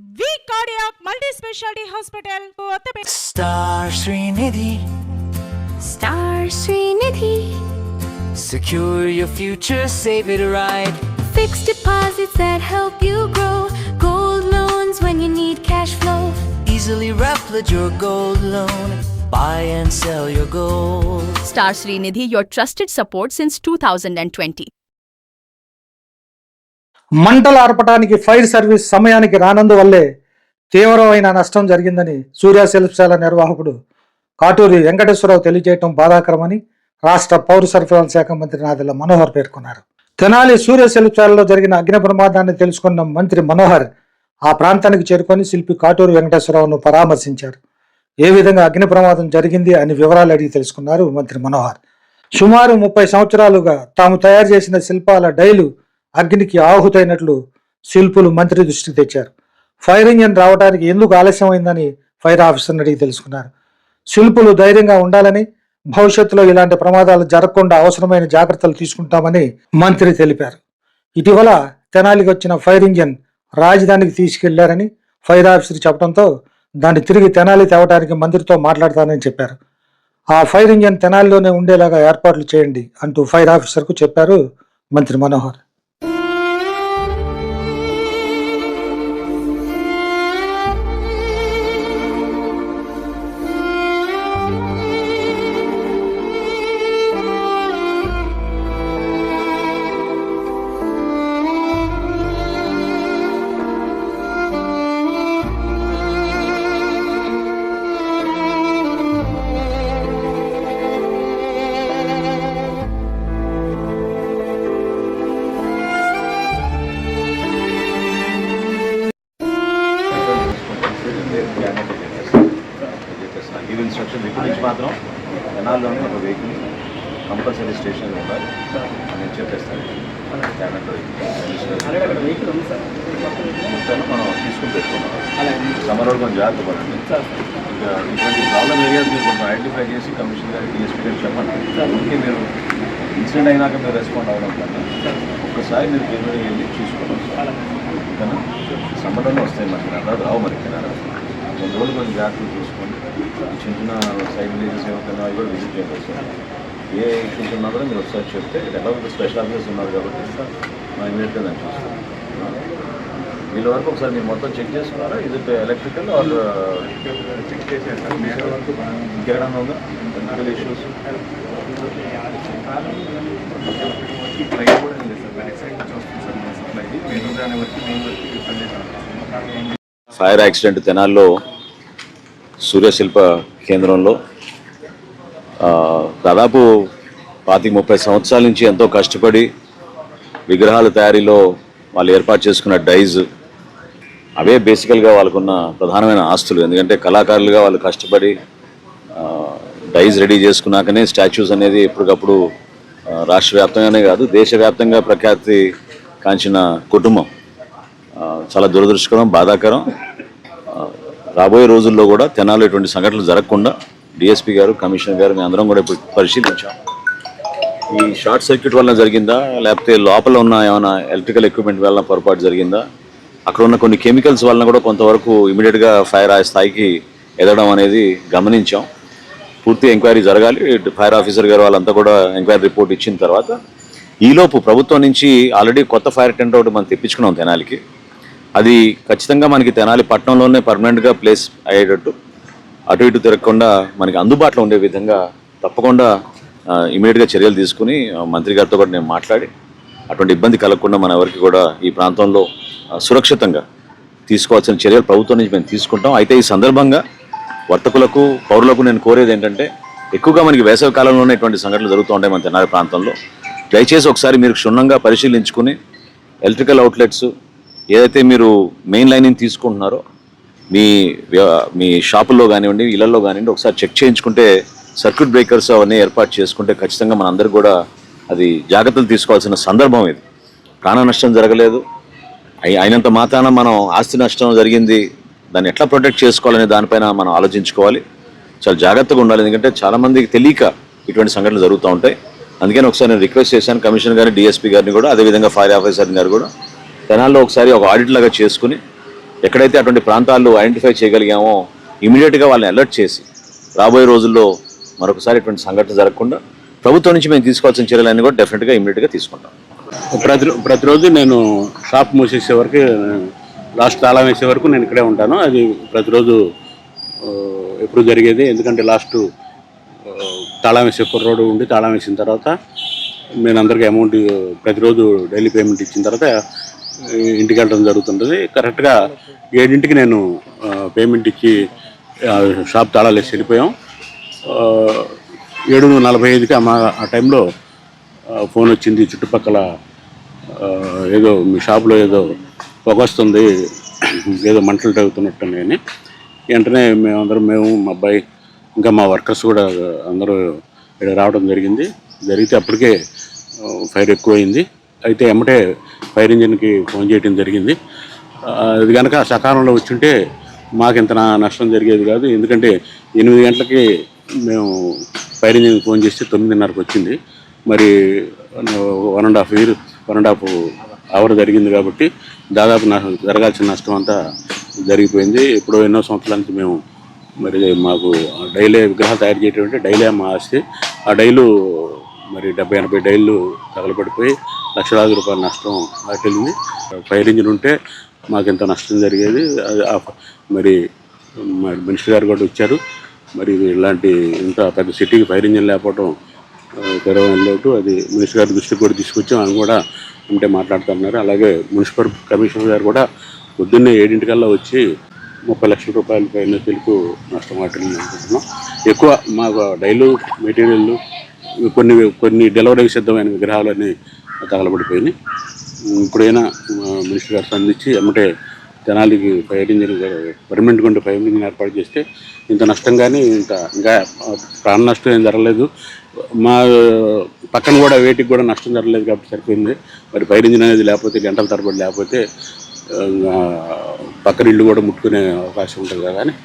V Cardiac Multi-Specialty Hospital, Kottapet. Star Srinidhi. Star Srinidhi. Secure your future, save it right. Fixed deposits that help you grow. Gold loans when you need cash flow. Easily replicate your gold loan. Buy and sell your gold. Star Srinidhi, your trusted support since 2020. మంటలు ఆర్పటానికి fire service సమయానికి రానందువల్లే తీవ్రమైన నష్టం జరిగిందని సూర్య శిల్పశాల నిర్వాహకుడు కాటూరి వెంకటేశ్వరరావు తెలియజేయడం బాధాకరమని రాష్ట్ర పౌర సరఫరాల శాఖ మంత్రి నాదెళ్ల మనోహర్ పేర్కొన్నారు. తెనాలి సూర్య శిల్పశాలలో జరిగిన అగ్ని ప్రమాదాన్ని తెలుసుకున్న మంత్రి మనోహర్ ఆ ప్రాంతానికి చేరుకొని శిల్పి కాటూరి వెంకటేశ్వరరావును పరామర్శించారు. ఏ విధంగా అగ్ని ప్రమాదం జరిగింది అని వివరాలు అడిగి తెలుసుకున్నారు మంత్రి మనోహర్. సుమారు 30 సంవత్సరాలుగా తాము తయారు చేసిన శిల్పాల డైలు అగ్నికి ఆహుతైనట్లు శిల్పులు మంత్రి దృష్టికి తెచ్చారు. ఫైర్ ఇంజిన్ రావడానికి ఎందుకు ఆలస్యమైందని ఫైర్ ఆఫీసర్ని అడిగి తెలుసుకున్నారు. శిల్పులు ధైర్యంగా ఉండాలని, భవిష్యత్తులో ఇలాంటి ప్రమాదాలు జరగకుండా అవసరమైన జాగ్రత్తలు తీసుకుంటామని మంత్రి తెలిపారు. ఇటీవల తెనాలికి వచ్చిన ఫైర్ ఇంజిన్ రాజధానికి తీసుకెళ్లారని ఫైర్ ఆఫీసర్ చెప్పడంతో దాన్ని తిరిగి తెనాలి తేవడానికి మంత్రితో మాట్లాడతానని చెప్పారు. ఆ ఫైర్ ఇంజిన్ తెనాలిలోనే ఉండేలాగా ఏర్పాట్లు చేయండి అంటూ ఫైర్ ఆఫీసర్కు చెప్పారు మంత్రి మనోహర్. ఈ ఇన్స్ట్రక్షన్ ఇప్పుడు నుంచి మాత్రం తెనాల్లోనే ఒక వెహికల్ కంపల్సరీ స్టేషన్లో ఉండాలి నేను చెప్పేస్తాను. మనం తీసుకుని పెట్టుకున్నాం. సమ్మర్ వరకు కొంచెం జాగ్రత్త పడండి. ఇంకా ఇటువంటి ప్రాబ్లం ఏరియాస్ మీరు కొంచెం ఐడెంటిఫై చేసి కమిషనర్ గారికి డిఎస్పీ గారికి చెప్పండి. ఊరికే మీరు ఇన్సిడెంట్ అయినాక మీరు రెస్పాండ్ అవ్వడం కన్నా ఒక్కసారి మీరు జనరల్ వెళ్ళి చూసుకోవడం. ఓకేనా? సమ్మర్లోనే వస్తాయి మనకి తర్వాత రావు మనకి తెనాలి. కొన్ని రోజులు కొంచెం జాగ్రత్తలు చూసుకోండి. చిన్న చిన్న సైడ్ విలేజెస్ ఏమవుతున్నా అవి కూడా విజిట్ చేయాలి. ఏ ఇష్యూస్ ఉన్నా కూడా మీరు ఒకసారి చెప్తే ఎలా స్పెషల్ ఆఫీసర్స్ ఉన్నారు కాబట్టి మనం ఇమీడియట్గా దాన్ని చూస్తాం. వీళ్ళ వరకు ఒకసారి మీరు మొత్తం చెక్ చేసుకున్నారా? ఇది ఎలక్ట్రికల్ ఆర్ చెక్ చేసేసారు ఇంకేమైనా ఉందా ఎలక్ట్రికల్ ఇష్యూస్? ఫైర్ యాక్సిడెంట్ తెనాల్లో సూర్యశిల్ప కేంద్రంలో దాదాపు 25-30 సంవత్సరాల నుంచి ఎంతో కష్టపడి విగ్రహాల తయారీలో వాళ్ళు ఏర్పాటు చేసుకున్న డైజ్ అవే బేసికల్గా వాళ్ళకున్న ప్రధానమైన ఆస్తులు. ఎందుకంటే కళాకారులుగా వాళ్ళు కష్టపడి డైజ్ రెడీ చేసుకున్నాకనే స్టాచ్యూస్ అనేది ఎప్పటికప్పుడు రాష్ట్ర వ్యాప్తంగానే కాదు దేశవ్యాప్తంగా ప్రఖ్యాతి కాంచిన కుటుంబం. చాలా దురదృష్టకరం, బాధాకరం. రాబోయే రోజుల్లో కూడా తెనాలి ఇటువంటి సంఘటనలు జరగకుండా డిఎస్పీ గారు, కమిషనర్ గారు మేము అందరం కూడా ఇప్పుడు పరిశీలించాం. ఈ షార్ట్ సర్క్యూట్ వల్ల జరిగిందా లేకపోతే లోపల ఉన్న ఏమైనా ఎలక్ట్రికల్ ఎక్విప్మెంట్ వల్ల పొరపాటు జరిగిందా, అక్కడ ఉన్న కొన్ని కెమికల్స్ వలన కూడా కొంతవరకు ఇమీడియట్గా ఫైర్ ఆ స్థాయికి ఎదగడం అనేది గమనించాం. పూర్తి ఎంక్వైరీ జరగాలి. ఫైర్ ఆఫీసర్ గారు వాళ్ళంతా కూడా ఎంక్వైరీ రిపోర్ట్ ఇచ్చిన తర్వాత ఈలోపు ప్రభుత్వం నుంచి ఆల్రెడీ కొత్త ఫైర్ టెండర్ ఒకటి మనం తెప్పించుకున్నాం తెనాలికి. అది ఖచ్చితంగా మనకి తెనాలి పట్టణంలోనే పర్మనెంట్గా ప్లేస్ అయ్యేటట్టు అటు ఇటు తిరగకుండా మనకి అందుబాటులో ఉండే విధంగా తప్పకుండా ఇమీడియట్గా చర్యలు తీసుకుని మంత్రి గారితో కూడా నేను మాట్లాడి అటువంటి ఇబ్బంది కలగకుండా మన ఎవరికి కూడా ఈ ప్రాంతంలో సురక్షితంగా తీసుకోవాల్సిన చర్యలు ప్రభుత్వం నుంచి మేము తీసుకుంటాం. అయితే ఈ సందర్భంగా వర్తకులకు, పౌరులకు నేను కోరేది ఏంటంటే ఎక్కువగా మనకి వేసవి కాలంలోనే ఇటువంటి సంఘటనలు జరుగుతూ ఉంటాయి మన తెనాలి ప్రాంతంలో. దయచేసి ఒకసారి మీరు క్షుణ్ణంగా పరిశీలించుకుని ఎలక్ట్రికల్ అవుట్లెట్స్ ఏదైతే మీరు మెయిన్ లైనింగ్ తీసుకుంటున్నారో మీ షాపుల్లో కానివ్వండి, ఇళ్లలో కానివ్వండి ఒకసారి చెక్ చేయించుకుంటే సర్క్యూట్ బ్రేకర్స్ అవన్నీ ఏర్పాటు చేసుకుంటే ఖచ్చితంగా మనందరూ కూడా అది జాగ్రత్తలు తీసుకోవాల్సిన సందర్భం. ఇది ప్రాణ నష్టం జరగలేదు, అయినంత మాత్రాన మనం ఆస్తి నష్టం జరిగింది, దాన్ని ఎట్లా ప్రొటెక్ట్ చేసుకోవాలనే దానిపైన మనం ఆలోచించుకోవాలి. చాలా జాగ్రత్తగా ఉండాలి. ఎందుకంటే చాలామందికి తెలియక ఇటువంటి సంఘటనలు జరుగుతూ ఉంటాయి. అందుకని ఒకసారి నేను రిక్వెస్ట్ చేశాను కమిషనర్ గారిని, డిఎస్పీ గారిని కూడా, అదేవిధంగా ఫైర్ ఆఫీసర్ గారు కూడా తెనాల్లో ఒకసారి ఒక ఆడిట్ లాగా చేసుకుని ఎక్కడైతే అటువంటి ప్రాంతాలు ఐడెంటిఫై చేయగలిగామో ఇమీడియట్గా వాళ్ళని అలర్ట్ చేసి రాబోయే రోజుల్లో మరొకసారి ఇటువంటి సంఘటన జరగకుండా ప్రభుత్వం నుంచి మేము తీసుకోవాల్సిన చర్యలన్నీ కూడా డెఫినెట్గా ఇమీడియట్గా తీసుకుంటాం. ప్రతిరోజు నేను షాప్ మూసేసే వరకు, లాస్ట్ తాళం వేసే వరకు నేను ఇక్కడే ఉంటాను. అది ప్రతిరోజు ఎప్పుడు జరిగేది. ఎందుకంటే లాస్ట్ తాళం వేసే కుర్రోడు ఉండి తాళం వేసిన తర్వాత నేను అందరికీ అమౌంట్ ప్రతిరోజు డైలీ పేమెంట్ ఇచ్చిన తర్వాత ఇంటికి వెళ్ళడం జరుగుతుంటుంది. కరెక్ట్గా 7ంటికి నేను పేమెంట్ ఇచ్చి షాప్ తాళాలు వేసి వెళ్ళిపోయాం. 7:45కి ఆ టైంలో ఫోన్ వచ్చింది, చుట్టుపక్కల ఏదో మీ షాప్లో ఏదో పొగ వస్తుంది, ఏదో మంటలు తగ్గుతున్నట్టు అని. వెంటనే మేము మా అబ్బాయి ఇంకా మా వర్కర్స్ కూడా అందరూ ఇక్కడ రావడం జరిగితే అప్పటికే ఫైర్ ఎక్కువైంది. అయితే ఎమ్మటే ఫైర్ ఇంజిన్కి ఫోన్ చేయడం జరిగింది. అది కనుక సకాలంలో వచ్చుంటే మాకు ఇంత నష్టం జరిగేది కాదు. ఎందుకంటే 8 గంటలకి మేము ఫైర్ ఇంజిన్కి ఫోన్ చేస్తే 9:30కి వచ్చింది. మరి 1.5 అవర్ జరిగింది కాబట్టి దాదాపు జరగాల్సిన నష్టం అంతా జరిగిపోయింది. ఎప్పుడో ఎన్నో సంవత్సరాల నుంచి మేము మరి మాకు డైలీ విగ్రహాలు తయారు చేయడం డైలీ మా ఆస్తి. ఆ డైలు మరి 70-80 డైళ్ళు తగలబడిపోయి లక్షలాది రూపాయల నష్టం వాటిల్లింది. ఫైర్ ఇంజిన్ ఉంటే మాకు ఎంత నష్టం జరిగేది. మరి మినిస్టర్ గారు కూడా వచ్చారు. మరి ఇలాంటి ఇంత పెద్ద సిటీకి ఫైర్ ఇంజిన్ లేకపోవడం తెరవని లోటు. అది మినిస్టర్ గారి దృష్టికి కూడా తీసుకొచ్చాం. ఆయన కూడా ఉంటే మాట్లాడుతున్నారు. అలాగే మున్సిపల్ కమిషనర్ గారు కూడా పొద్దున్నే 7ంటికల్లా వచ్చి 30 లక్షల రూపాయల పైన తెలుగు నష్టం వాటిల్ని అనుకుంటున్నాం. ఎక్కువ మాకు డైలు మెటీరియల్ కొన్ని డెలివరీకి సిద్ధమైన విగ్రహాలన్నీ తగలబడిపోయినాయి. ఇప్పుడైనా మినిస్టర్ గారు స్పందించి ఎమ్మటే జనాలకి ఫైర్ ఇంజిన్ పర్మనెంట్గా ఉండే ఫైర్ ఇంజిన్ ఏర్పాటు చేస్తే ఇంత నష్టం కానీ ఇంకా ప్రాణ నష్టం ఏం జరగలేదు. మా పక్కన కూడా వేటికి కూడా నష్టం జరగలేదు కాబట్టి సరిపోయింది. మరి ఫైర్ ఇంజిన్ అనేది లేకపోతే గంటల తరబడి లేకపోతే పక్కన ఇల్లు కూడా ముట్టుకునే అవకాశం ఉంటుంది కదా అని